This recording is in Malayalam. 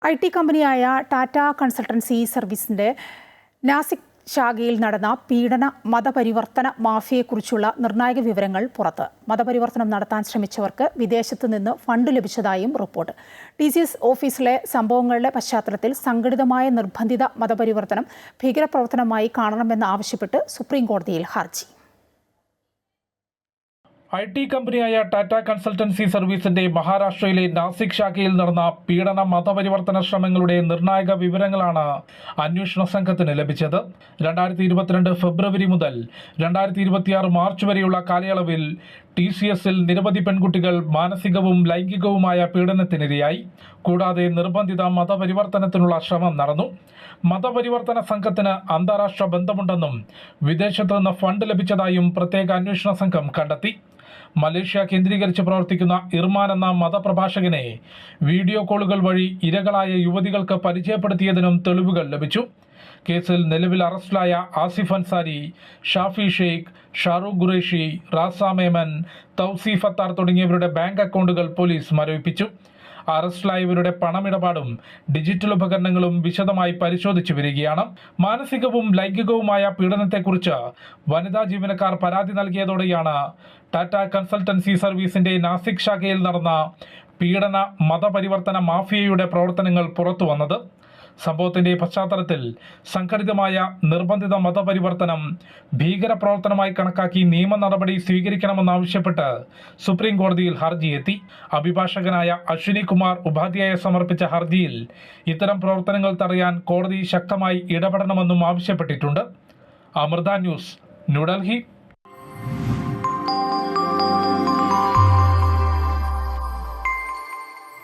IT കമ്പനിയായ ടാറ്റ കൺസൾട്ടൻസി സർവീസിന്റെ നാസിക് ശാഖയിൽ നടന്ന പീഡന മതപരിവർത്തന മാഫിയയെക്കുറിച്ചുള്ള നിർണായക വിവരങ്ങൾ പുറത്ത്. മതപരിവർത്തനം നടത്താൻ ശ്രമിച്ചവർക്ക് വിദേശത്തു നിന്ന് ഫണ്ട് ലഭിച്ചതായും റിപ്പോർട്ട്. TCS ഓഫീസിലെ സംഭവങ്ങളുടെ പശ്ചാത്തലത്തിൽ സംഘടിതമായ നിർബന്ധിത മതപരിവർത്തനം ഭീകരപ്രവർത്തനമായി കാണണമെന്നാവശ്യപ്പെട്ട് സുപ്രീം കോടതിയിൽ ഹർജി. IT കമ്പനിയായ ടാറ്റ കൺസൾട്ടൻസി സർവീസിന്റെ മഹാരാഷ്ട്രയിലെ നാസിക് ശാഖയിൽ നടന്ന പീഡന മതപരിവർത്തന ശ്രമങ്ങളുടെ നിർണായക വിവരങ്ങളാണ് അന്വേഷണ സംഘത്തിന് ലഭിച്ചത്. 2022 ഫെബ്രുവരി മുതൽ 2026 മാർച്ച് വരെയുള്ള കാലയളവിൽ TCSൽ നിരവധി പെൺകുട്ടികൾ മാനസികവും ലൈംഗികവുമായ പീഡനത്തിനിരയായി. കൂടാതെ നിർബന്ധിത മതപരിവർത്തനത്തിനുള്ള ശ്രമം നടന്നു. മതപരിവർത്തന സംഘത്തിന് അന്താരാഷ്ട്ര ബന്ധമുണ്ടെന്നും വിദേശത്ത് നിന്ന് ഫണ്ട് ലഭിച്ചതായും പ്രത്യേക അന്വേഷണ സംഘം കണ്ടെത്തി. മലേഷ്യ കേന്ദ്രീകരിച്ച് പ്രവർത്തിക്കുന്ന ഇർമാൻ എന്ന മതപ്രഭാഷകനെ വീഡിയോ കോളുകൾ വഴി ഇരകളായ യുവതികൾക്ക് പരിചയപ്പെടുത്തിയതിനും തെളിവുകൾ ലഭിച്ചു. കേസിൽ നിലവിൽ അറസ്റ്റിലായ ആസിഫ് അൻസാരി, ഷാഫി ഷെയ്ഖ്, ഷാറൂഖ് ഖുറേഷി, റാസ മേമൻ, തൗസീഫ് അത്താർ തുടങ്ങിയവരുടെ ബാങ്ക് അക്കൗണ്ടുകൾ പോലീസ് മരവിപ്പിച്ചു. അറസ്റ്റിലായവരുടെ പണമിടപാടും ഡിജിറ്റൽ ഉപകരണങ്ങളും വിശദമായി പരിശോധിച്ചു വരികയാണ്. മാനസികവും ലൈംഗികവുമായ പീഡനത്തെക്കുറിച്ച് വനിതാ ജീവനക്കാർ പരാതി നൽകിയതോടെയാണ് ടാറ്റ കൺസൾട്ടൻസി സർവീസിന്റെ നാസിക് ശാഖയിൽ നടന്ന പീഡന മതപരിവർത്തന മാഫിയയുടെ പ്രവർത്തനങ്ങൾ പുറത്തു വന്നത്. സംഭവത്തിന്റെ പശ്ചാത്തലത്തിൽ സംഘടിതമായ നിർബന്ധിത മതപരിവർത്തനം ഭീകരപ്രവർത്തനമായി കണക്കാക്കി നിയമ നടപടി സ്വീകരിക്കണമെന്നാവശ്യപ്പെട്ട് സുപ്രീം കോടതിയിൽ ഹർജിയെത്തി. അഭിഭാഷകനായ അശ്വിനി കുമാർ ഉപാധ്യായ സമർപ്പിച്ച ഹർജിയിൽ ഇത്തരം പ്രവർത്തനങ്ങൾ തടയാൻ കോടതി ശക്തമായി ഇടപെടണമെന്നും ആവശ്യപ്പെട്ടിട്ടുണ്ട്. അമൃത ന്യൂസ്, ന്യൂഡൽഹി.